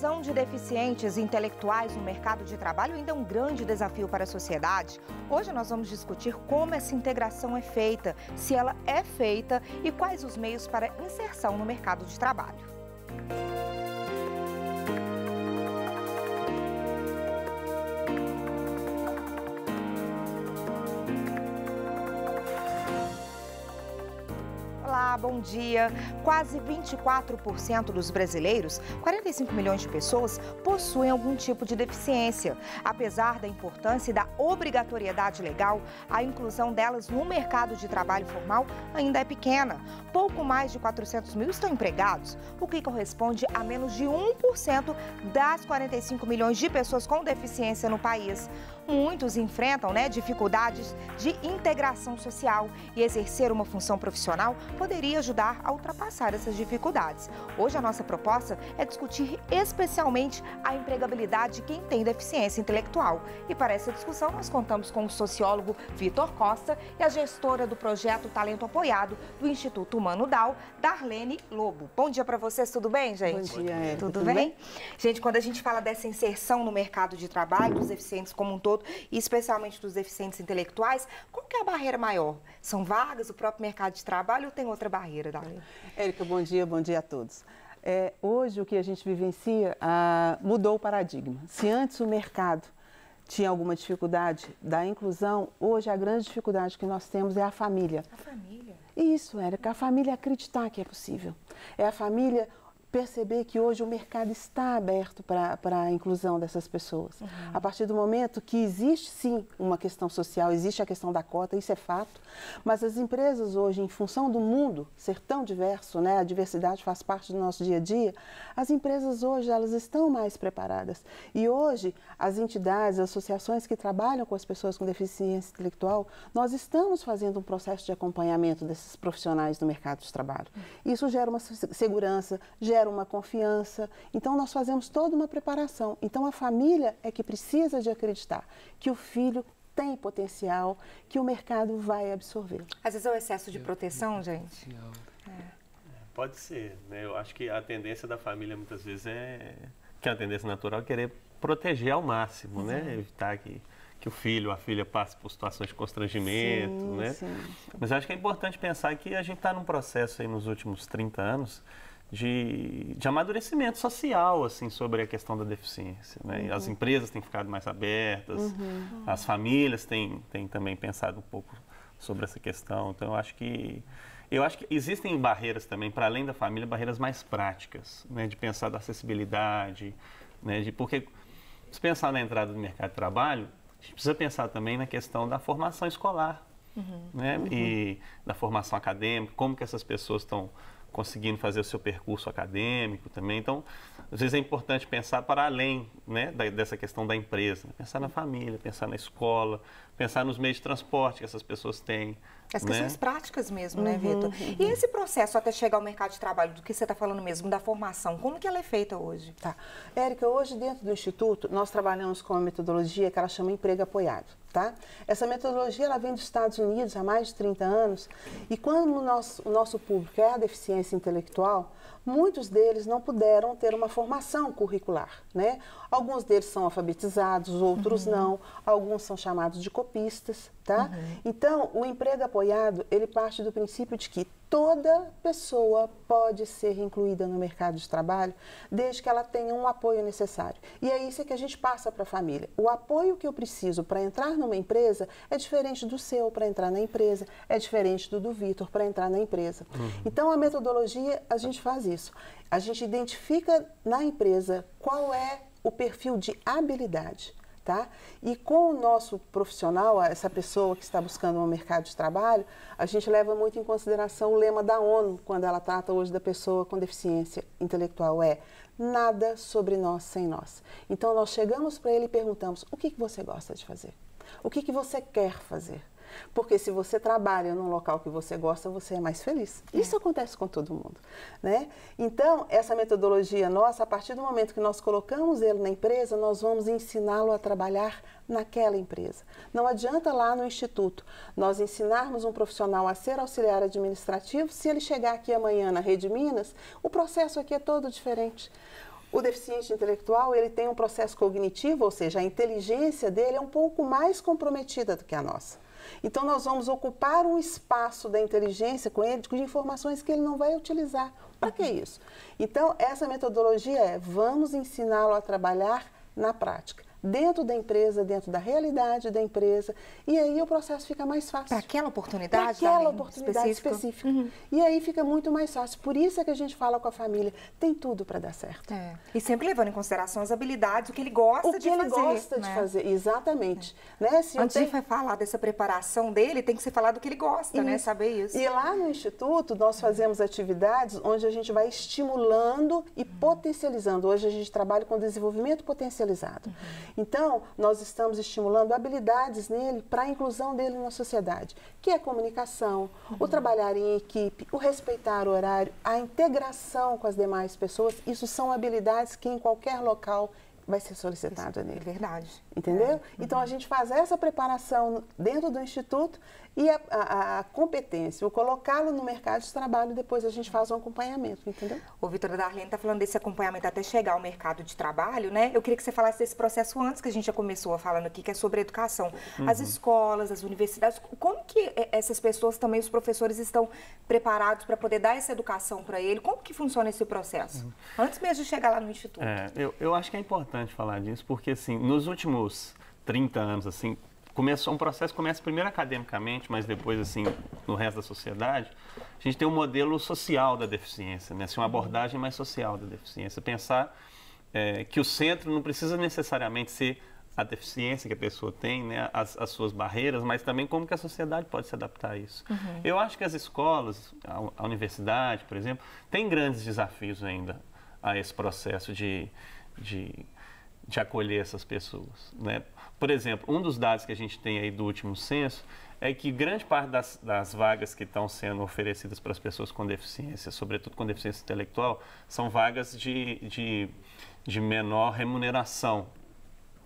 inclusão de deficientes intelectuais no mercado de trabalho ainda é um grande desafio para a sociedade. Hoje nós vamos discutir como essa integração é feita, se ela é feita e quais os meios para inserção no mercado de trabalho. Olá, bom dia. Quase 24% dos brasileiros, 45 milhões de pessoas, possuem algum tipo de deficiência. Apesar da importância e da obrigatoriedade legal, a inclusão delas no mercado de trabalho formal ainda é pequena. Pouco mais de 400 mil estão empregados, o que corresponde a menos de 1% das 45 milhões de pessoas com deficiência no país. Muitos enfrentam dificuldades de integração social e exercer uma função profissional poderia ajudar a ultrapassar essas dificuldades. Hoje a nossa proposta é discutir especialmente a empregabilidade de quem tem deficiência intelectual. E para essa discussão nós contamos com o sociólogo Vitor Costa e a gestora do projeto Talento Apoiado do Instituto Humano DAO, Darlene Lobo. Bom dia para vocês, tudo bem, gente? Bom dia, Érica. Tudo bem? Gente, quando a gente fala dessa inserção no mercado de trabalho, dos deficientes como um todo, e especialmente dos deficientes intelectuais, qual que é a barreira maior? São vagas, o próprio mercado de trabalho ou tem outra barreira, Darlene? Érica, bom dia a todos. Hoje o que a gente vivencia mudou o paradigma. Se antes o mercado tinha alguma dificuldade da inclusão, hoje a grande dificuldade que nós temos é a família. A família? Isso, Érica, a família acreditar que é possível. É a família perceber que hoje o mercado está aberto para a inclusão dessas pessoas. A partir do momento que existe, sim, uma questão social, existe a questão da cota, isso é fato, mas as empresas hoje, em função do mundo ser tão diverso, a diversidade faz parte do nosso dia a dia, as empresas hoje, elas estão mais preparadas. E hoje, as entidades, as associações que trabalham com as pessoas com deficiência intelectual, nós estamos fazendo um processo de acompanhamento desses profissionais no mercado de trabalho. Isso gera uma segurança, gera uma confiança, então nós fazemos toda uma preparação. Então a família é que precisa de acreditar que o filho tem potencial, que o mercado vai absorver. Às vezes é o excesso de proteção, gente. Pode ser, né? Eu acho que a tendência da família muitas vezes que é a tendência natural é querer proteger ao máximo, né? Evitar que o filho ou a filha passe por situações de constrangimento, sim, né? Sim. Mas acho que é importante pensar que a gente está num processo aí nos últimos 30 anos de amadurecimento social, assim, sobre a questão da deficiência, né? As empresas têm ficado mais abertas, as famílias têm também pensado um pouco sobre essa questão. Então, eu acho que existem barreiras também, para além da família, barreiras mais práticas, né? De pensar da acessibilidade, né? Porque, se pensar na entrada do mercado de trabalho, a gente precisa pensar também na questão da formação escolar, né? E da formação acadêmica, como que essas pessoas estão conseguindo fazer o seu percurso acadêmico também. Então, às vezes é importante pensar para além, né, dessa questão da empresa. Pensar na família, pensar na escola, pensar nos meios de transporte que essas pessoas têm. As questões práticas mesmo, né, Vitor? E esse processo até chegar ao mercado de trabalho, do que você está falando mesmo, da formação, como que ela é feita hoje? Tá. Érica, hoje dentro do Instituto, nós trabalhamos com uma metodologia que ela chama Emprego Apoiado, tá? Essa metodologia, ela vem dos Estados Unidos há mais de 30 anos e quando o nosso público é a deficiência intelectual, muitos deles não puderam ter uma formação curricular, né? Alguns deles são alfabetizados, outros não, alguns são chamados de copistas, tá? Então, o emprego apoiado, ele parte do princípio de que toda pessoa pode ser incluída no mercado de trabalho, desde que ela tenha um apoio necessário. E é isso que a gente passa para a família. O apoio que eu preciso para entrar numa empresa é diferente do seu para entrar na empresa, é diferente do Vitor para entrar na empresa. Então, a metodologia, a gente faz isso. A gente identifica na empresa qual é o perfil de habilidade, tá? E com o nosso profissional, essa pessoa que está buscando um mercado de trabalho, a gente leva muito em consideração o lema da ONU, quando ela trata hoje da pessoa com deficiência intelectual, nada sobre nós sem nós. Então, nós chegamos para ele e perguntamos, o que você gosta de fazer? O que você quer fazer? Porque se você trabalha num local que você gosta, você é mais feliz. Isso acontece com todo mundo, né? Então, essa metodologia nossa, a partir do momento que nós colocamos ele na empresa, nós vamos ensiná-lo a trabalhar naquela empresa. Não adianta lá no Instituto nós ensinarmos um profissional a ser auxiliar administrativo, se ele chegar aqui amanhã na Rede Minas, o processo aqui é todo diferente. O deficiente intelectual, ele tem um processo cognitivo, ou seja, a inteligência dele é um pouco mais comprometida do que a nossa. Então, nós vamos ocupar um espaço da inteligência com ele, de informações que ele não vai utilizar. Para que isso? Então, essa metodologia vamos ensiná-lo a trabalhar na prática, dentro da empresa, dentro da realidade da empresa, e aí o processo fica mais fácil. Para aquela oportunidade? Para aquela oportunidade específica. E aí fica muito mais fácil. Por isso é que a gente fala com a família, tem tudo para dar certo. E sempre levando em consideração as habilidades, o que ele gosta de fazer. O que ele gosta de fazer, exatamente. Né? Se Antes de falar dessa preparação dele, tem que ser falado do que ele gosta, né? Saber isso. E lá no Instituto, nós fazemos atividades onde a gente vai estimulando e potencializando. Hoje a gente trabalha com desenvolvimento potencializado. Então, nós estamos estimulando habilidades nele para a inclusão dele na sociedade, que é a comunicação, o trabalhar em equipe, o respeitar o horário, a integração com as demais pessoas. Isso são habilidades que em qualquer local vai ser solicitado nele. É verdade. Entendeu? Então, a gente faz essa preparação dentro do Instituto e a competência, o colocá-lo no mercado de trabalho, depois a gente faz um acompanhamento, entendeu? O Vitor Darlene está falando desse acompanhamento até chegar ao mercado de trabalho, né? Eu queria que você falasse desse processo antes, que a gente já começou falando aqui, que é sobre a educação. As escolas, as universidades, como que essas pessoas também, os professores, estão preparados para poder dar essa educação para ele? Como que funciona esse processo? Antes mesmo de chegar lá no Instituto. Eu acho que é importante falar disso, porque assim, nos últimos 30 anos, assim, um processo começa primeiro academicamente, mas depois, assim, no resto da sociedade, a gente tem um modelo social da deficiência, né? Assim, uma abordagem mais social da deficiência. Pensar que o centro não precisa necessariamente ser a deficiência que a pessoa tem, né? As suas barreiras, mas também como que a sociedade pode se adaptar a isso. Eu acho que as escolas, a universidade, por exemplo, tem grandes desafios ainda a esse processo de acolher essas pessoas, né? Por exemplo, um dos dados que a gente tem aí do último censo é que grande parte das vagas que estão sendo oferecidas para as pessoas com deficiência, sobretudo com deficiência intelectual, são vagas de menor remuneração,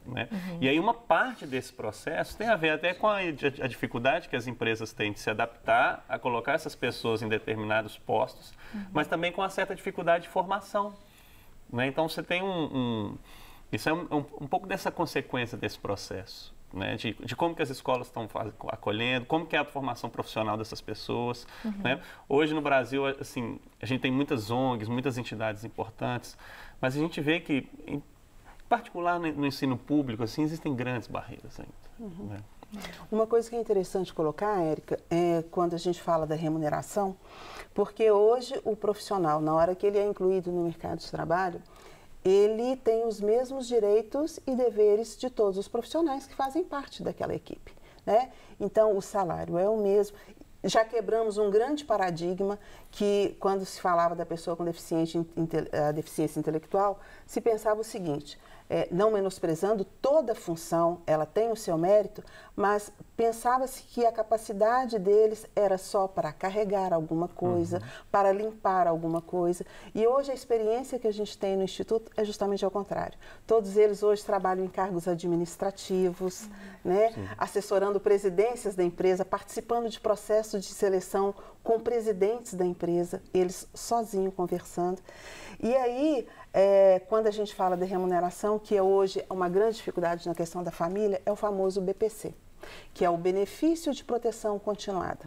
né? E aí uma parte desse processo tem a ver até com a dificuldade que as empresas têm de se adaptar a colocar essas pessoas em determinados postos, mas também com uma certa dificuldade de formação, né? Então você tem isso é um pouco dessa consequência desse processo, né? De como que as escolas estão acolhendo, como que é a formação profissional dessas pessoas, né? Hoje no Brasil, assim, a gente tem muitas ONGs, muitas entidades importantes, mas a gente vê que, em particular no ensino público, assim, existem grandes barreiras ainda, né? Uma coisa que é interessante colocar, Érica, é quando a gente fala da remuneração, porque hoje o profissional, na hora que ele é incluído no mercado de trabalho, ele tem os mesmos direitos e deveres de todos os profissionais que fazem parte daquela equipe, né? Então, o salário é o mesmo. Já quebramos um grande paradigma que, quando se falava da pessoa com deficiência intelectual, se pensava o seguinte: não menosprezando toda a função, ela tem o seu mérito, mas pensava-se que a capacidade deles era só para carregar alguma coisa, para limpar alguma coisa. E hoje a experiência que a gente tem no Instituto é justamente ao contrário. Todos eles hoje trabalham em cargos administrativos, né? Assessorando presidências da empresa, participando de processos de seleção com presidentes da empresa, eles sozinhos conversando. E aí, quando a gente fala de remuneração, que é hoje uma grande dificuldade na questão da família, é o famoso BPC, que é o benefício de proteção continuada,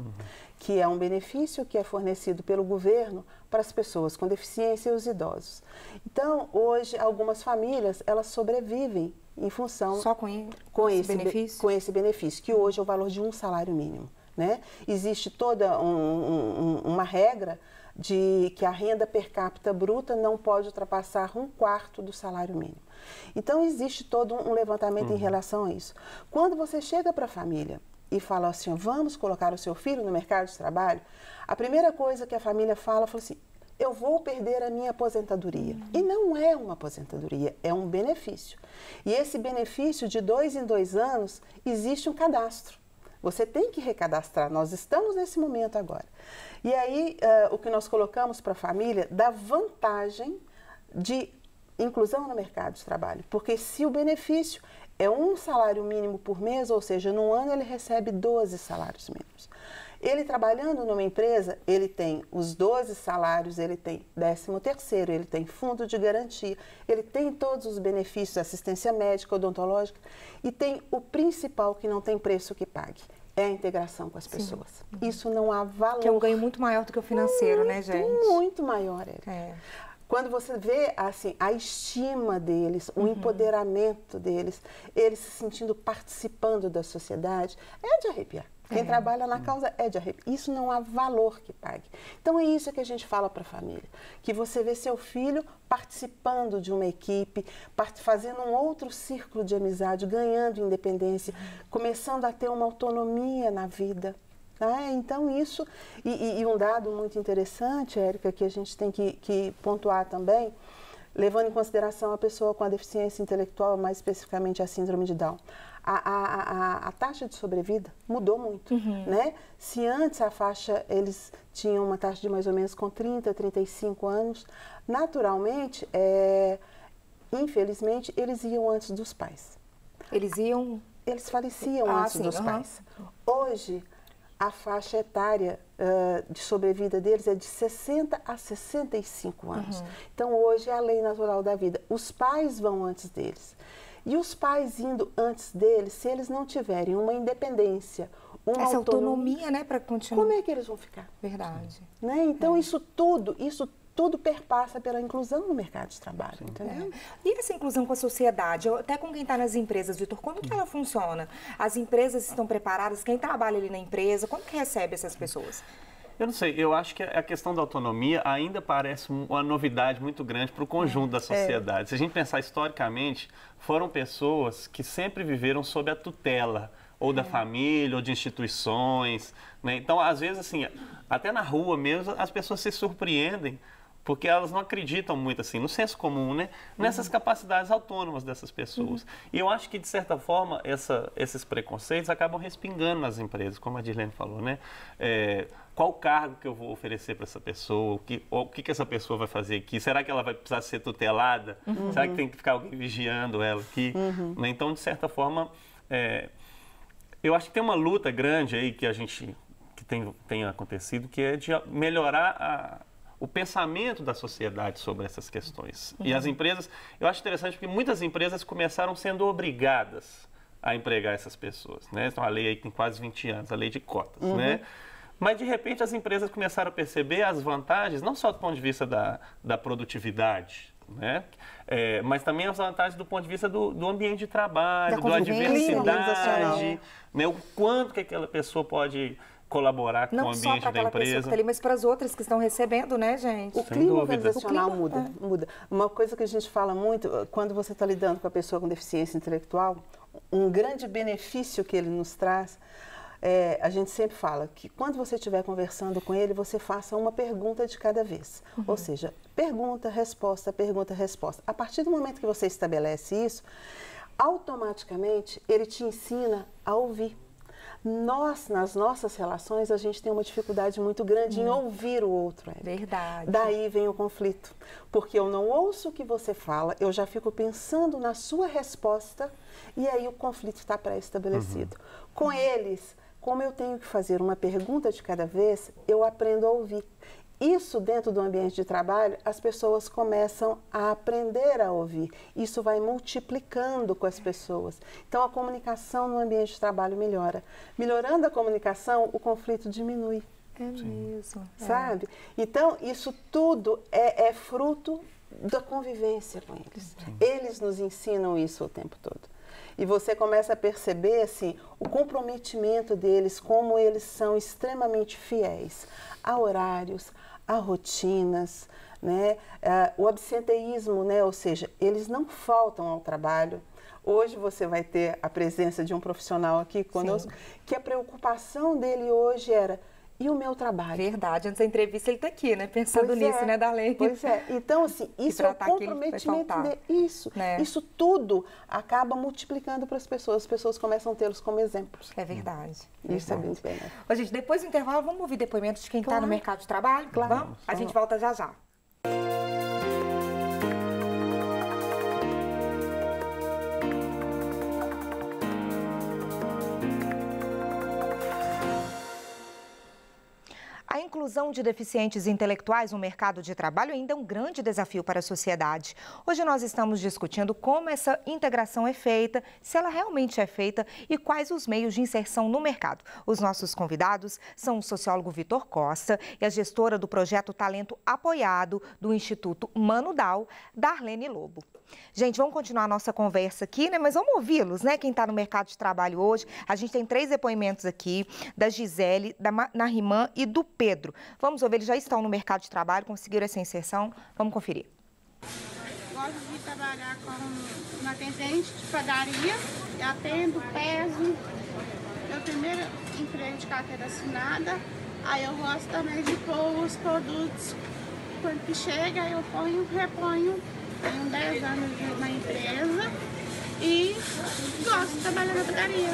que é um benefício que é fornecido pelo governo para as pessoas com deficiência e os idosos. Então, hoje, algumas famílias, elas sobrevivem em função... Só com esse benefício? Com esse benefício, que hoje é o valor de um salário mínimo, né? Existe toda uma regra de que a renda per capita bruta não pode ultrapassar 1/4 do salário mínimo. Então, existe todo um levantamento em relação a isso. Quando você chega para a família e fala assim, vamos colocar o seu filho no mercado de trabalho, a primeira coisa que a família fala assim, eu vou perder a minha aposentadoria. E não é uma aposentadoria, é um benefício. E esse benefício, de 2 em 2 anos, existe um cadastro. Você tem que recadastrar, nós estamos nesse momento agora. E aí, o que nós colocamos para a família dá vantagem de inclusão no mercado de trabalho. Porque se o benefício é um salário mínimo por mês, ou seja, num ano ele recebe 12 salários mínimos. Ele trabalhando numa empresa, ele tem os 12 salários, ele tem 13º, ele tem fundo de garantia, ele tem todos os benefícios, assistência médica, odontológica, e tem o principal que não tem preço que pague, é a integração com as pessoas. Isso não há valor. Que é um ganho muito maior do que o financeiro, né, gente? Muito maior, Érica. Quando você vê assim, a estima deles, o empoderamento deles, eles se sentindo participando da sociedade, é de arrepiar. Quem trabalha na causa é de arrepiar. Isso não há valor que pague. Então é isso que a gente fala para a família. Que você vê seu filho participando de uma equipe, fazendo um outro círculo de amizade, ganhando independência, começando a ter uma autonomia na vida. Então isso, e um dado muito interessante, Érica, que a gente tem que pontuar também, levando em consideração a pessoa com a deficiência intelectual, mais especificamente a síndrome de Down. A taxa de sobrevida mudou muito, né? Se antes a faixa, eles tinham uma taxa de mais ou menos com 30, 35 anos, naturalmente, infelizmente, eles iam antes dos pais. Eles faleciam antes dos pais. Hoje, a faixa etária de sobrevida deles é de 60 a 65 anos. Então, hoje é a lei natural da vida. Os pais vão antes deles. E os pais indo antes deles, se eles não tiverem uma independência, uma essa autonomia, né, para continuar. Como é que eles vão ficar? Verdade. Né? Então, isso tudo perpassa pela inclusão no mercado de trabalho, entendeu? E essa inclusão com a sociedade, até com quem está nas empresas, Vitor, como que ela funciona? As empresas estão preparadas? Quem trabalha ali na empresa, como que recebe essas pessoas? Eu não sei, eu acho que a questão da autonomia ainda parece uma novidade muito grande para o conjunto da sociedade. Se a gente pensar historicamente, foram pessoas que sempre viveram sob a tutela, ou da família, ou de instituições, né? Então, às vezes, assim, até na rua mesmo, as pessoas se surpreendem, porque elas não acreditam muito, assim, no senso comum, né? Nessas capacidades autônomas dessas pessoas. E eu acho que, de certa forma, esses preconceitos acabam respingando nas empresas, como a Dirlene falou, né? Qual cargo que eu vou oferecer para essa pessoa? O que essa pessoa vai fazer aqui? Será que ela vai precisar ser tutelada? Será que tem que ficar alguém vigiando ela aqui? Né? Então, de certa forma, eu acho que tem uma luta grande aí que tem acontecido, que é de melhorar o pensamento da sociedade sobre essas questões. E as empresas, eu acho interessante porque muitas empresas começaram sendo obrigadas a empregar essas pessoas, né? Então, a lei aí tem quase 20 anos, a lei de cotas, né? Mas, de repente, as empresas começaram a perceber as vantagens, não só do ponto de vista da produtividade, né? Mas também as vantagens do ponto de vista do ambiente de trabalho, da diversidade, né? O quanto que aquela pessoa pode colaborar com o ambiente da empresa. Pessoa, mas para as outras que estão recebendo, né, gente? O clima organizacional muda. Uma coisa que a gente fala muito, quando você está lidando com a pessoa com deficiência intelectual, um grande benefício que ele nos traz, a gente sempre fala que quando você estiver conversando com ele, você faça uma pergunta de cada vez. Ou seja, pergunta, resposta, pergunta, resposta. A partir do momento que você estabelece isso, automaticamente ele te ensina a ouvir. Nas nossas relações, a gente tem uma dificuldade muito grande em ouvir o outro. Verdade. Daí vem o conflito. Porque eu não ouço o que você fala, eu já fico pensando na sua resposta e aí o conflito está pré-estabelecido. Com eles, como eu tenho que fazer uma pergunta de cada vez, eu aprendo a ouvir. Isso dentro do ambiente de trabalho, as pessoas começam a aprender a ouvir. Isso vai multiplicando com as pessoas. Então, a comunicação no ambiente de trabalho melhora. Melhorando a comunicação, o conflito diminui. É mesmo. Sabe? Então, isso tudo é fruto da convivência com eles. Eles nos ensinam isso o tempo todo. E você começa a perceber assim, o comprometimento deles, como eles são extremamente fiéis a horários, a rotinas, né? O absenteísmo, né? Ou seja, eles não faltam ao trabalho. Hoje você vai ter a presença de um profissional aqui conosco, que a preocupação dele hoje era: e o meu trabalho? Verdade, antes da entrevista ele está aqui, né? Pensando nisso, né, Darlene? Pois é. Então, assim, isso é o comprometimento dele. Isso. Né? Isso tudo acaba multiplicando para as pessoas começam a tê-los como exemplos. É verdade. Isso é bem bem. Ô, gente, depois do intervalo, vamos ouvir depoimentos de quem está no mercado de trabalho? Claro. Vamos? A gente volta já já. inclusão de deficientes intelectuais no mercado de trabalho ainda é um grande desafio para a sociedade. Hoje nós estamos discutindo como essa integração é feita, se ela realmente é feita e quais os meios de inserção no mercado. Os nossos convidados são o sociólogo Vitor Costa e a gestora do projeto Talento Apoiado do Instituto Mano Dal, Darlene Lobo. Gente, vamos continuar a nossa conversa aqui, né? Mas vamos ouvi-los, né? Quem está no mercado de trabalho hoje. A gente tem 3 depoimentos aqui, da Gisele, da Narimã e do Pedro. Vamos ouvir, eles já estão no mercado de trabalho, conseguiram essa inserção. Vamos conferir. Gosto de trabalhar como atendente de padaria, atendo, peso. Meu primeiro emprego de carteira assinada. Aí eu gosto também de pôr os produtos. Quando que chega, eu reponho. Tenho 10 anos na empresa e gosto de trabalhar na padaria.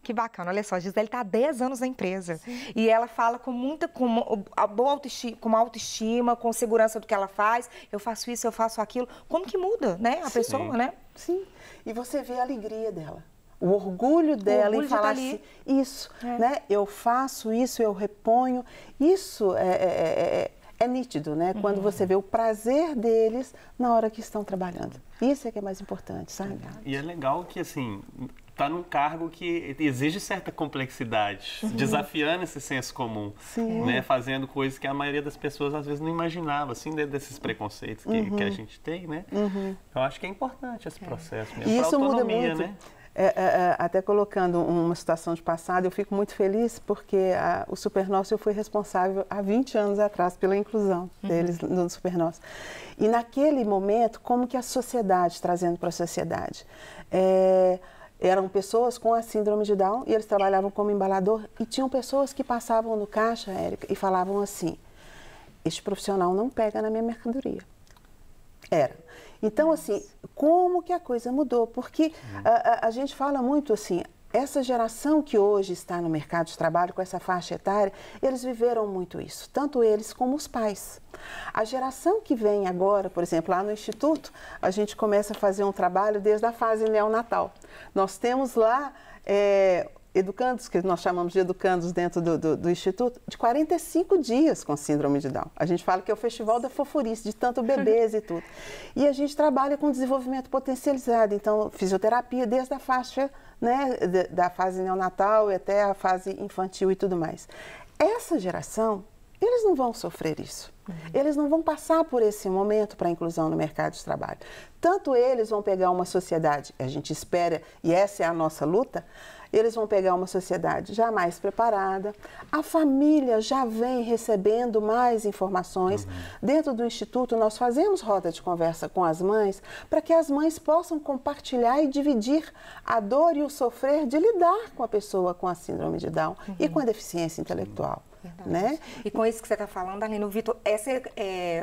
Que bacana, olha só, a Gisele está há 10 anos na empresa. Sim. E ela fala com boa autoestima, com segurança do que ela faz. Eu faço isso, eu faço aquilo. Como que muda, né, a pessoa, né? Sim, e você vê a alegria dela. O orgulho dela em falar assim, isso, né? Eu faço isso, eu reponho. Isso é nítido, né? Quando você vê o prazer deles na hora que estão trabalhando. Isso é que é mais importante, sabe? E é legal que, assim, tá num cargo que exige certa complexidade, desafiando esse senso comum, né? Fazendo coisas que a maioria das pessoas às vezes não imaginava, assim, desses preconceitos que a gente tem, né? Eu acho que é importante esse processo mesmo, para a autonomia, muda muito. Né? Até colocando uma situação de passado, eu fico muito feliz porque o Supernosso eu fui responsável há 20 anos atrás pela inclusão deles no Supernosso. E naquele momento, como que a sociedade, trazendo para a sociedade, eram pessoas com a síndrome de Down e eles trabalhavam como embalador e tinham pessoas que passavam no caixa, Érica, e falavam assim, este profissional não pega na minha mercadoria. Então, assim, como que a coisa mudou? Porque a gente fala muito assim, essa geração que hoje está no mercado de trabalho, com essa faixa etária, eles viveram muito isso, tanto eles como os pais. A geração que vem agora, por exemplo, lá no Instituto, a gente começa a fazer um trabalho desde a fase neonatal. Nós temos lá educandos, que nós chamamos de educandos dentro do Instituto, de 45 dias com síndrome de Down. A gente fala que é o festival da fofurice, de tanto bebês e tudo. E a gente trabalha com desenvolvimento potencializado, então fisioterapia desde a faixa, né, da fase neonatal e até a fase infantil e tudo mais. Essa geração, eles não vão sofrer isso. Eles não vão passar por esse momento para a inclusão no mercado de trabalho. Tanto eles vão pegar uma sociedade, a gente espera, e essa é a nossa luta, eles vão pegar uma sociedade já mais preparada, a família já vem recebendo mais informações. Dentro do Instituto, nós fazemos roda de conversa com as mães, para que as mães possam compartilhar e dividir a dor e o sofrer de lidar com a pessoa com a síndrome de Down e com a deficiência intelectual. Né? E com isso que você está falando, Darlene, o Vitor,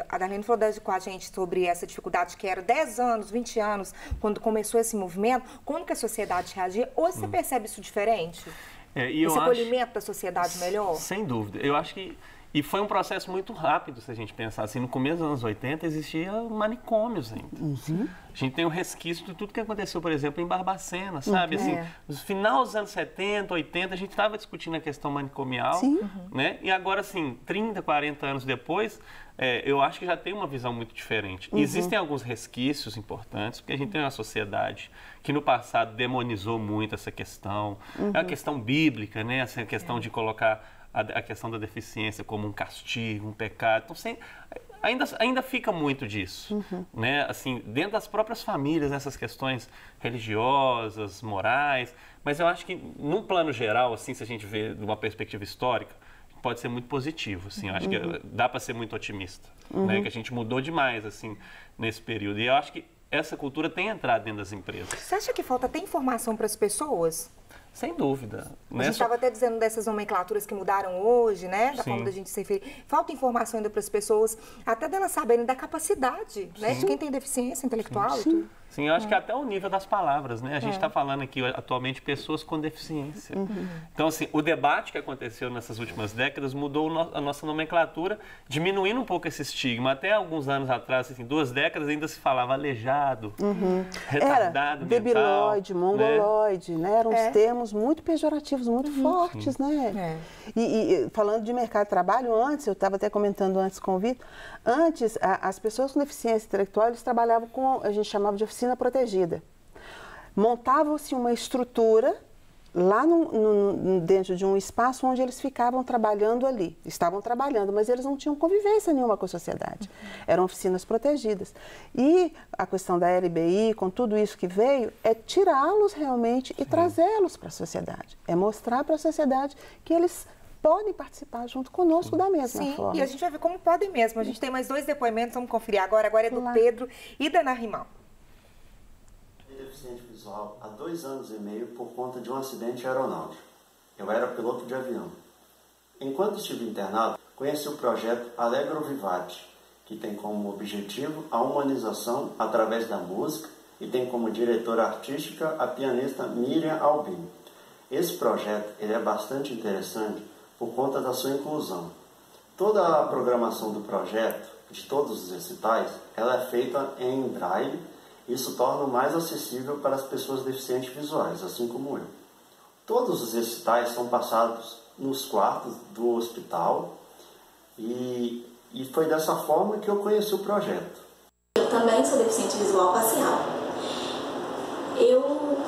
a Darlene falou com a gente sobre essa dificuldade que era 10 anos, 20 anos, quando começou esse movimento, como que a sociedade reagia? Hoje você percebe isso diferente? Esse acolhimento da sociedade melhor? Sem dúvida. Eu acho que e foi um processo muito rápido, se a gente pensar assim. No começo dos anos 80 existia manicômios ainda. A gente tem um resquício de tudo que aconteceu, por exemplo, em Barbacena, sabe? Assim, no final dos anos 70, 80, a gente estava discutindo a questão manicomial, né? E agora, assim, 30, 40 anos depois, eu acho que já tem uma visão muito diferente. Existem alguns resquícios importantes, porque a gente tem uma sociedade que no passado demonizou muito essa questão. É uma questão bíblica, né? Essa questão de colocar a questão da deficiência como um castigo, um pecado. Então, ainda fica muito disso, né? Assim, dentro das próprias famílias, nessas questões religiosas, morais. Mas eu acho que, num plano geral, assim, se a gente vê de uma perspectiva histórica, pode ser muito positivo, assim. Eu acho que dá para ser muito otimista, né? Que a gente mudou demais, assim, nesse período. E eu acho que essa cultura tem entrado dentro das empresas. Você acha que falta até informação para as pessoas? Sem dúvida. A gente estava até dizendo dessas nomenclaturas que mudaram hoje, né? Da forma da gente ser feliz. Falta informação ainda para as pessoas, até delas saberem da capacidade, né? De quem tem deficiência intelectual e tudo. Sim, eu acho que até o nível das palavras, né? A gente está falando aqui atualmente pessoas com deficiência. Então, assim, o debate que aconteceu nessas últimas décadas mudou a nossa nomenclatura, diminuindo um pouco esse estigma. Até alguns anos atrás, assim, 2 décadas, ainda se falava aleijado, retardado mental, debilóide, mongoloide, né? Eram os termos muito pejorativos, muito fortes, né? E falando de mercado de trabalho, antes, eu estava até comentando antes com o Vitor, antes, as pessoas com deficiência intelectual, eles trabalhavam com, a gente chamava de oficina protegida. Montava-se uma estrutura lá dentro de um espaço onde eles ficavam trabalhando ali. Estavam trabalhando, mas eles não tinham convivência nenhuma com a sociedade. Eram oficinas protegidas. E a questão da LBI, com tudo isso que veio, é tirá-los realmente e trazê-los para a sociedade. É mostrar para a sociedade que eles podem participar junto conosco da mesma forma. E a gente vai ver como podem mesmo. A gente tem mais 2 depoimentos, vamos conferir agora. Agora é do Pedro e da Ana Rimão. Deficiente visual há 2 anos e meio por conta de um acidente aeronáutico. Eu era piloto de avião. Enquanto estive internado, conheci o projeto Allegro Vivate, que tem como objetivo a humanização através da música e tem como diretora artística a pianista Miriam Albin. Esse projeto ele é bastante interessante por conta da sua inclusão. Toda a programação do projeto, de todos os recitais, ela é feita em braille. Isso torna mais acessível para as pessoas deficientes visuais, assim como eu. Todos os recitais são passados nos quartos do hospital e foi dessa forma que eu conheci o projeto. Eu também sou deficiente visual facial. Eu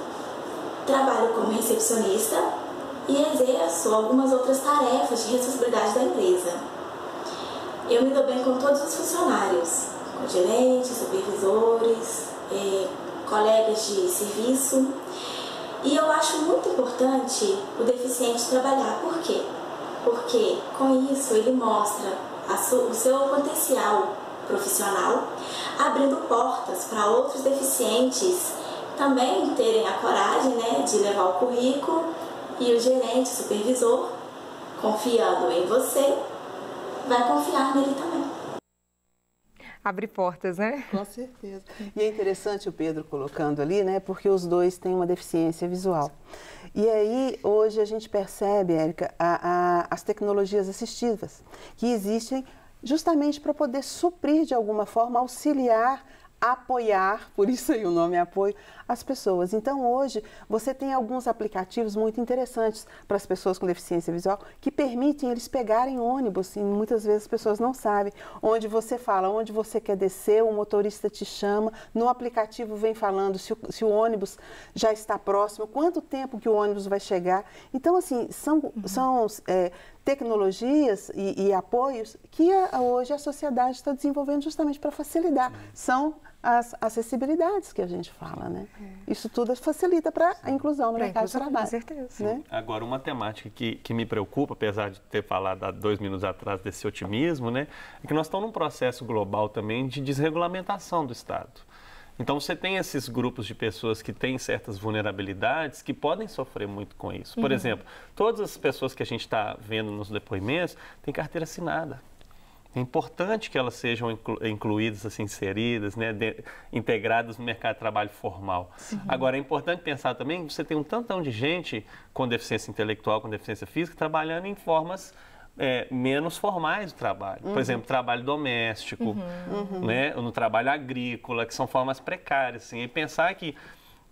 trabalho como recepcionista e exerço algumas outras tarefas de responsabilidade da empresa. Eu me dou bem com todos os funcionários, com gerentes, supervisores, colegas de serviço. E eu acho muito importante o deficiente trabalhar. Por quê? Porque com isso ele mostra o seu potencial profissional, abrindo portas para outros deficientes também terem a coragem, né, de levar o currículo, e o gerente, o supervisor, confiando em você, vai confiar nele também. Abre portas, né? Com certeza. E é interessante o Pedro colocando ali, né? Porque os dois têm uma deficiência visual. E aí, hoje a gente percebe, Érica, as tecnologias assistivas que existem justamente para poder suprir de alguma forma, auxiliar, apoiar, por isso aí o nome é apoio, as pessoas. Então, hoje, você tem alguns aplicativos muito interessantes para as pessoas com deficiência visual que permitem eles pegarem ônibus, e muitas vezes as pessoas não sabem, onde você fala, onde você quer descer, o motorista te chama, no aplicativo vem falando se o ônibus já está próximo, quanto tempo que o ônibus vai chegar. Então, assim, são tecnologias e apoios que hoje a sociedade está desenvolvendo justamente para facilitar. São as acessibilidades que a gente fala, né? Isso tudo facilita para a inclusão no mercado de trabalho. Com certeza. Né? Agora, uma temática que me preocupa, apesar de ter falado há 2 minutos atrás desse otimismo, né? É que nós estamos num processo global também de desregulamentação do Estado. Então, você tem esses grupos de pessoas que têm certas vulnerabilidades que podem sofrer muito com isso. Por exemplo, todas as pessoas que a gente está vendo nos depoimentos têm carteira assinada. É importante que elas sejam incluídas, assim, inseridas, né, integradas no mercado de trabalho formal. Sim. Agora, é importante pensar também que você tem um tantão de gente com deficiência intelectual, com deficiência física, trabalhando em formas menos formais do trabalho. Por exemplo, trabalho doméstico, né, no trabalho agrícola, que são formas precárias. Assim, e pensar que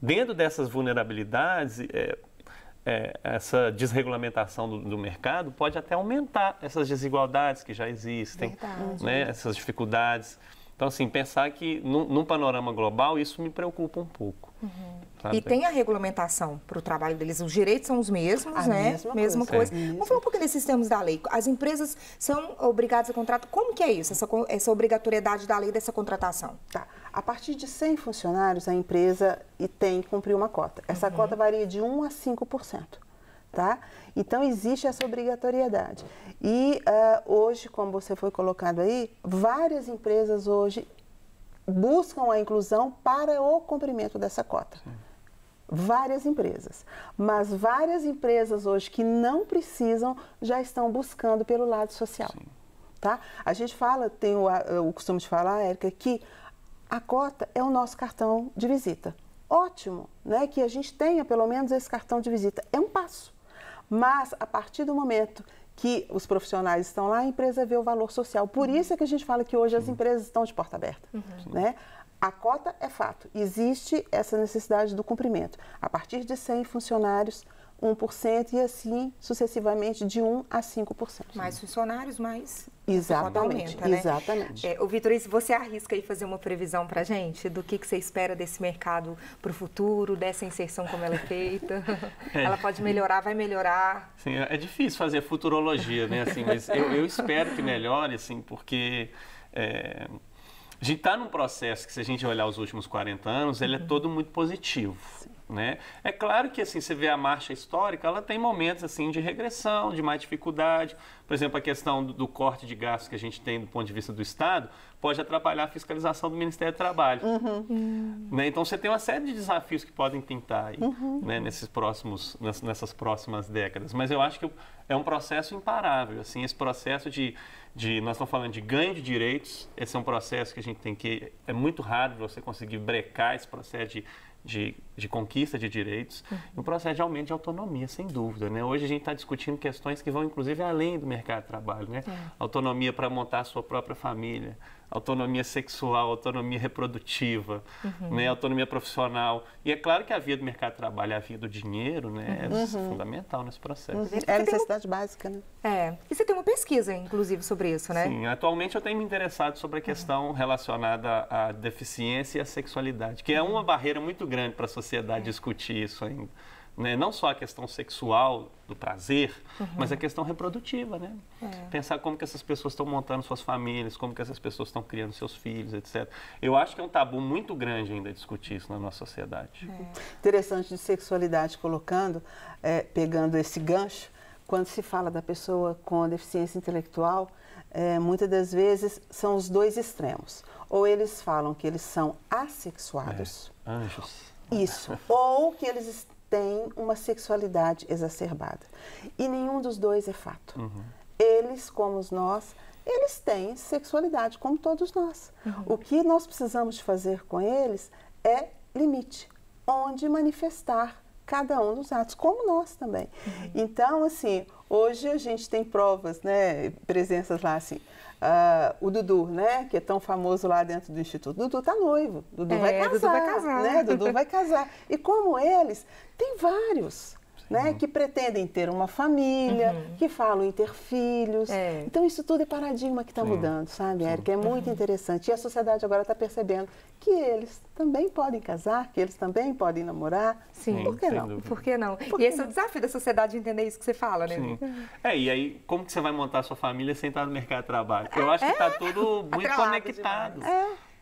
dentro dessas vulnerabilidades, essa desregulamentação do mercado pode até aumentar essas desigualdades que já existem, né, essas dificuldades. Então, assim, pensar que num panorama global, isso me preocupa um pouco. E tem a regulamentação para o trabalho deles. Os direitos são os mesmos, né? Mesma coisa. Vamos falar um pouquinho desses termos da lei. As empresas são obrigadas a contratar. Como que é isso, essa obrigatoriedade da lei dessa contratação? Tá. A partir de 100 funcionários, a empresa tem que cumprir uma cota. Essa cota varia de 1% a 5%. Tá? Então, existe essa obrigatoriedade. E hoje, como você foi colocado aí, várias empresas hoje buscam a inclusão para o cumprimento dessa cota. Sim. Várias empresas. Mas várias empresas hoje que não precisam já estão buscando pelo lado social. Sim. Tá? A gente fala, tem o costume de falar, Érica, que a cota é o nosso cartão de visita. Ótimo, né, que a gente tenha pelo menos esse cartão de visita. É um passo. Mas, a partir do momento que os profissionais estão lá, a empresa vê o valor social. Por isso é que a gente fala que hoje as empresas estão de porta aberta. Né? A cota é fato. Existe essa necessidade do cumprimento. A partir de 100 funcionários, 1% e assim sucessivamente de 1 a 5%. Mais funcionários, mais exatamente, aumenta, né? Exatamente. Ô, Vitor, e se você arrisca aí fazer uma previsão para a gente do que você espera desse mercado para o futuro, dessa inserção como ela é feita? Ela pode melhorar, vai melhorar? Sim, é difícil fazer futurologia, né? Assim, mas eu espero que melhore, assim, porque a gente está num processo que, se a gente olhar os últimos 40 anos, ele é todo muito positivo. Né? É claro que assim, você vê a marcha histórica, ela tem momentos assim, de regressão, de mais dificuldade. Por exemplo, a questão do corte de gastos que a gente tem do ponto de vista do Estado pode atrapalhar a fiscalização do Ministério do Trabalho. Né? Então, você tem uma série de desafios que podem pintar aí, né? Nessas próximas décadas. Mas eu acho que é um processo imparável. Assim, esse processo nós estamos falando de ganho de direitos, esse é um processo que a gente tem que... É muito raro você conseguir brecar esse processo de conquista de direitos, e um processo de aumento de autonomia, sem dúvida. Né? Hoje a gente está discutindo questões que vão, inclusive, além do mercado de trabalho. Né? Autonomia para montar a sua própria família, autonomia sexual, autonomia reprodutiva, né? Autonomia profissional. E é claro que a via do mercado de trabalho, a via do dinheiro, né? É fundamental nesse processo. É a necessidade básica, né? E você tem uma pesquisa, inclusive, sobre isso, né? Sim, atualmente eu tenho me interessado sobre a questão relacionada à deficiência e à sexualidade, que é uma barreira muito grande para a sociedade discutir isso ainda. Né? Não só a questão sexual, do prazer, mas a questão reprodutiva, né? Pensar como que essas pessoas estão montando suas famílias, como que essas pessoas estão criando seus filhos, etc. Eu acho que é um tabu muito grande ainda discutir isso na nossa sociedade. Interessante de sexualidade colocando, pegando esse gancho, quando se fala da pessoa com deficiência intelectual, muitas das vezes são os dois extremos. Ou eles falam que eles são assexuados. Anjos. Isso. Ou que eles têm uma sexualidade exacerbada. E nenhum dos dois é fato. Eles, como nós, eles têm sexualidade, como todos nós. O que nós precisamos de fazer com eles é limite, onde manifestar cada um dos atos, como nós também. Então, assim, hoje a gente tem provas, né, presenças lá, assim, o Dudu, né, que é tão famoso lá dentro do Instituto. Dudu está noivo, Dudu vai casar, Dudu vai casar. né, Dudu vai casar. E como eles, tem vários, né, que pretendem ter uma família, que falam em ter filhos. Então, isso tudo é paradigma que está mudando, sabe, Érica? É muito interessante. E a sociedade agora está percebendo que eles também podem casar, que eles também podem namorar. Sim, por que não? dúvida. Por que não? E esse é o desafio da sociedade, entender isso que você fala, né? Sim. E aí, como que você vai montar a sua família sem estar no mercado de trabalho? Eu acho que está tudo muito atrelado conectado.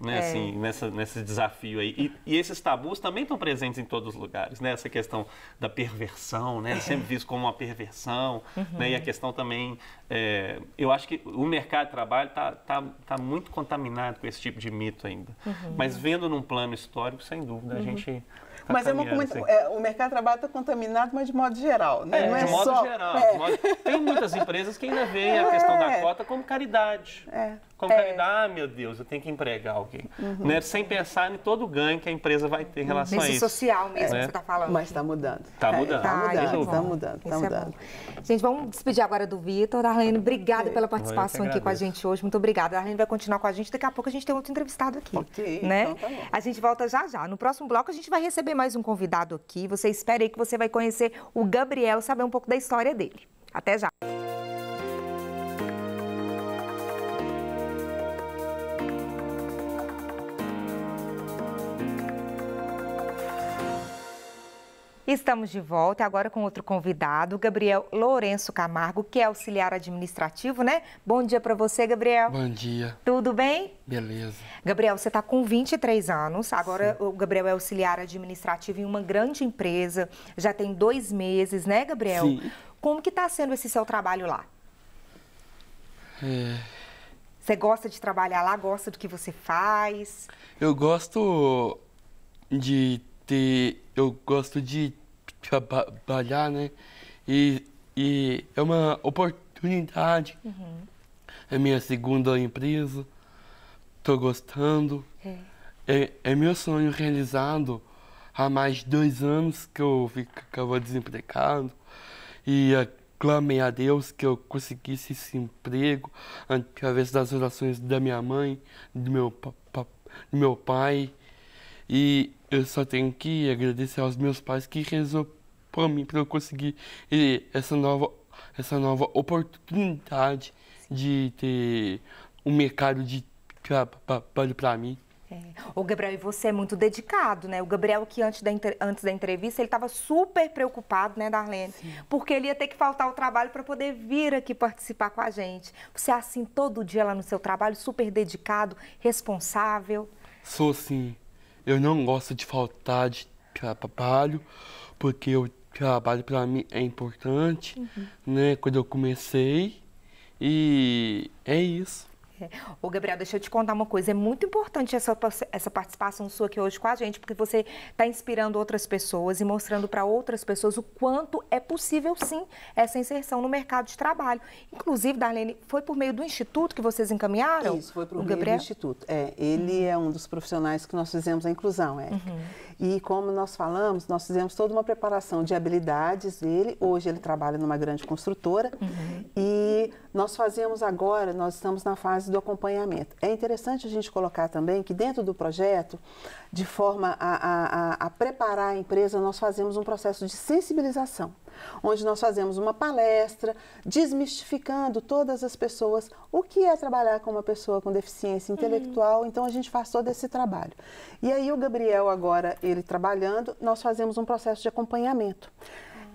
Né, assim, nesse desafio aí. E esses tabus também estão presentes em todos os lugares, né? Essa questão da perversão, né? Sempre visto como uma perversão, né? E a questão também, eu acho que o mercado de trabalho tá muito contaminado com esse tipo de mito ainda. Mas vendo num plano histórico, sem dúvida, a gente... Mas o mercado de trabalho está contaminado, mas de modo geral, né? Não é de modo só... geral. Tem muitas empresas que ainda veem a questão da cota como caridade. Como caridade, meu Deus, eu tenho que empregar alguém. Né? Sem pensar em todo o ganho que a empresa vai ter em relação a isso. social mesmo que você está falando. Mas está mudando. Está mudando. Está mudando. Gente, vamos despedir agora do Vitor. Darlene, obrigada pela participação aqui com a gente hoje. Muito obrigada. A Darlene vai continuar com a gente. Daqui a pouco a gente tem outro entrevistado aqui. Né? Então tá bom. A gente volta já já. No próximo bloco a gente vai receber mais um convidado aqui. Você espere aí que você vai conhecer o Gabriel, saber um pouco da história dele. Até já. Estamos de volta agora com outro convidado, o Gabriel Lourenço Camargo, que é auxiliar administrativo, né? Bom dia para você, Gabriel. Bom dia. Tudo bem? Beleza. Gabriel, você está com 23 anos, agora o Gabriel é auxiliar administrativo em uma grande empresa, já tem 2 meses, né, Gabriel? Sim. Como que está sendo esse seu trabalho lá? Você gosta de trabalhar lá, gosta do que você faz? Eu gosto de trabalhar, né? E é uma oportunidade. É minha segunda empresa. Tô gostando. é meu sonho realizado há mais de 2 anos que eu ficava desempregado e clamei a Deus que eu conseguisse esse emprego através das orações da minha mãe, do meu pai. E eu só tenho que agradecer aos meus pais que rezou por mim para eu conseguir essa nova oportunidade de ter um mercado de trabalho para mim. Ô, Gabriel, e você é muito dedicado, né? O Gabriel, que antes da entrevista, ele estava super preocupado, né, Darlene? Sim. Porque ele ia ter que faltar ao trabalho para poder vir aqui participar com a gente. Você é assim todo dia lá no seu trabalho, super dedicado, responsável? Sou sim. Eu não gosto de faltar de trabalho, porque o trabalho para mim é importante, né? Quando eu comecei, e é isso. Ô, Gabriel, deixa eu te contar uma coisa, é muito importante essa participação sua aqui hoje com a gente, porque você está inspirando outras pessoas e mostrando para outras pessoas o quanto é possível, sim, essa inserção no mercado de trabalho. Inclusive, Darlene, foi por meio do Instituto que vocês encaminharam? Isso, foi por meio do Instituto. Ele é um dos profissionais que nós fizemos a inclusão, Érica. E como nós falamos, nós fizemos toda uma preparação de habilidades dele. Hoje ele trabalha numa grande construtora e nós fazemos agora, nós estamos na fase do acompanhamento. É interessante a gente colocar também que dentro do projeto, de forma a preparar a empresa, nós fazemos um processo de sensibilização, onde nós fazemos uma palestra, desmistificando todas as pessoas o que é trabalhar com uma pessoa com deficiência intelectual. Então a gente faz todo esse trabalho. E aí o Gabriel agora, ele trabalhando, nós fazemos um processo de acompanhamento.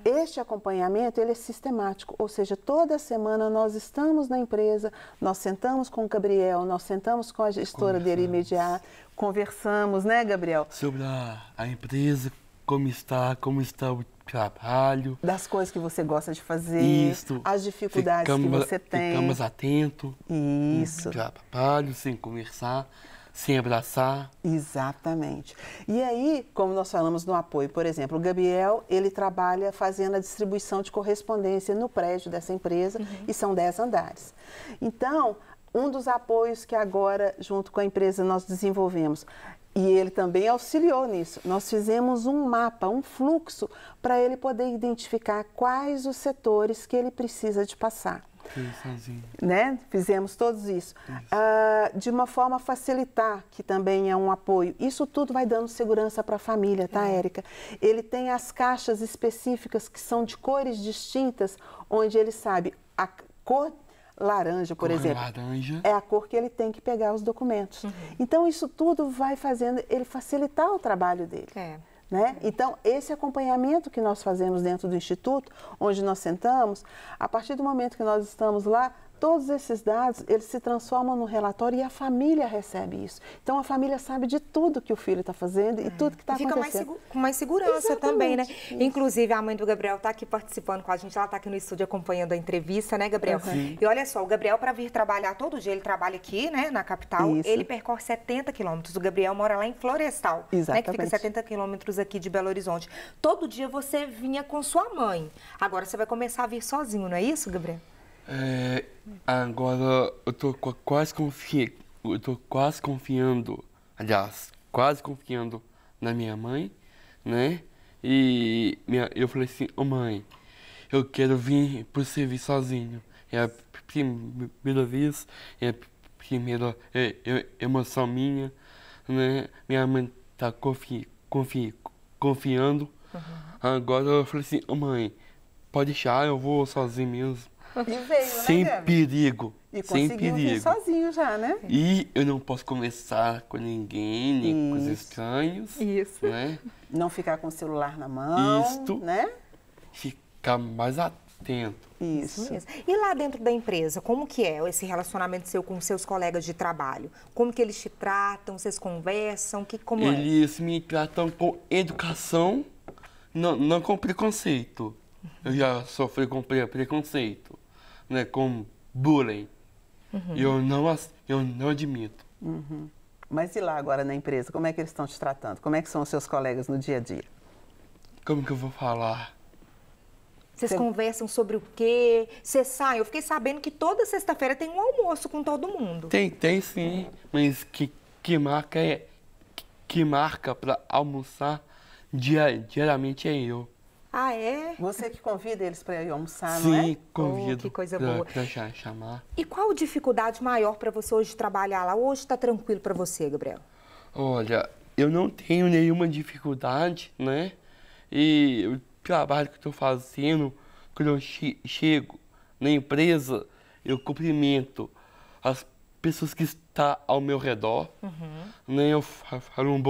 Este acompanhamento, ele é sistemático, ou seja, toda semana nós estamos na empresa, nós sentamos com o Gabriel, nós sentamos com a gestora dele imediata, conversamos, né, Gabriel? Sobre a empresa, como está o trabalho. Das coisas que você gosta de fazer, isso, as dificuldades que você tem. Ficamos atentos. Isso. Trabalho, sem conversar, sem abraçar. Exatamente. E aí, como nós falamos no apoio, por exemplo, o Gabriel, ele trabalha fazendo a distribuição de correspondência no prédio dessa empresa e são 10 andares. Então, um dos apoios que agora, junto com a empresa, nós desenvolvemos, e ele também auxiliou nisso, nós fizemos um mapa, um fluxo, para ele poder identificar quais os setores que ele precisa de passar. Né? Fizemos todos isso. De uma forma a facilitar, que também é um apoio. Isso tudo vai dando segurança para a família, tá, Érica? Ele tem as caixas específicas que são de cores distintas, onde ele sabe a cor laranja, por exemplo, é a cor que ele tem que pegar os documentos. Então, isso tudo vai fazendo ele facilitar o trabalho dele. Né? Então, esse acompanhamento que nós fazemos dentro do Instituto, onde nós sentamos, a partir do momento que nós estamos lá, todos esses dados, eles se transformam no relatório e a família recebe isso. Então, a família sabe de tudo que o filho está fazendo e tudo que está acontecendo. Fica com mais segurança também, né? Isso. Inclusive, a mãe do Gabriel está aqui participando com a gente, ela está aqui no estúdio acompanhando a entrevista, né, Gabriel? E olha só, o Gabriel, para vir trabalhar todo dia, ele trabalha aqui, né, na capital, ele percorre 70 quilômetros. O Gabriel mora lá em Florestal, né, que fica 70 quilômetros aqui de Belo Horizonte. Todo dia você vinha com sua mãe. Agora você vai começar a vir sozinho, não é isso, Gabriel? Agora eu tô quase confiando, aliás, quase confiando na minha mãe, né? E eu falei assim, mãe, eu quero vir pro serviço sozinho. É a primeira vez, é a primeira emoção minha, né? Minha mãe tá confiando. Agora eu falei assim, mãe, pode deixar, eu vou sozinho mesmo. E veio, sem né, perigo. E sem conseguiu perigo. vir sozinho já, né? E eu não posso conversar com ninguém, nem com os estranhos. Isso. Né? Não ficar com o celular na mão, né? Ficar mais atento. Isso. E lá dentro da empresa, como que é esse relacionamento seu com seus colegas de trabalho? Como que eles te tratam? Vocês conversam? Como eles me tratam com educação, não com preconceito. Eu já sofri com preconceito, né, com bullying. Eu não admito. Mas e lá agora na empresa, como é que eles estão te tratando? Como é que são os seus colegas no dia a dia? Como que eu vou falar? Vocês conversam sobre o quê? Vocês saem? Eu fiquei sabendo que toda sexta-feira tem um almoço com todo mundo. Tem sim, mas que marca que marca para almoçar diariamente é eu. Ah, é? Você que convida eles para ir almoçar, não é? Sim, convido. Que coisa boa. Pra chamar. E qual a dificuldade maior para você hoje trabalhar lá? Hoje está tranquilo para você, Gabriel? Olha, eu não tenho nenhuma dificuldade, né? E o trabalho que eu estou fazendo, quando eu chego na empresa, eu cumprimento as pessoas que estão ao meu redor, né? Eu falo um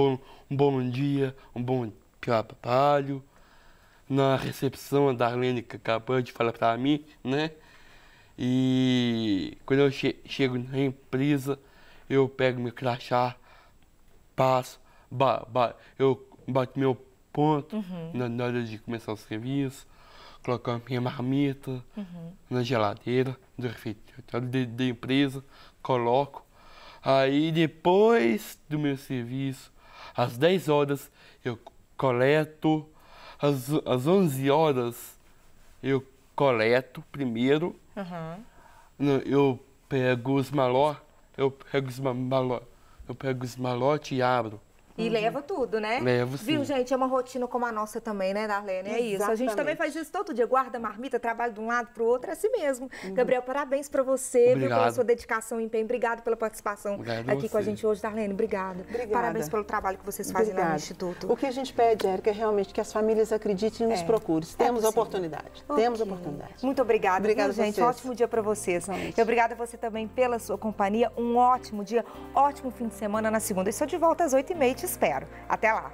bom dia, um bom trabalho. Na recepção, a Darlene que acabou de falar para mim, né? E quando eu chego na empresa, eu pego meu crachá, passo, eu bato meu ponto na hora de começar o serviço, coloco a minha marmita na geladeira do refeitório da empresa, coloco. Aí depois do meu serviço, às 10 horas, eu coleto. Às 11 horas, eu coleto primeiro. Eu pego os malotes, e abro. E leva tudo, né? Levo, sim. Viu, gente? É uma rotina como a nossa também, né, Darlene? É isso. A gente também faz isso todo dia. Guarda a marmita, trabalha de um lado para o outro, é assim mesmo. Gabriel, parabéns para você, viu, pela sua dedicação e empenho. Obrigado pela participação aqui com a gente hoje, Darlene. Obrigada. Parabéns pelo trabalho que vocês fazem lá no Instituto. O que a gente pede, Érica, é realmente que as famílias acreditem e nos procurem. Temos oportunidade. Temos oportunidade. Muito obrigada. Obrigada, gente. Um ótimo dia para vocês. E obrigada a você também pela sua companhia. Um ótimo dia, ótimo fim de semana na segunda. Estou de volta às 8h30 e te espero. Até lá.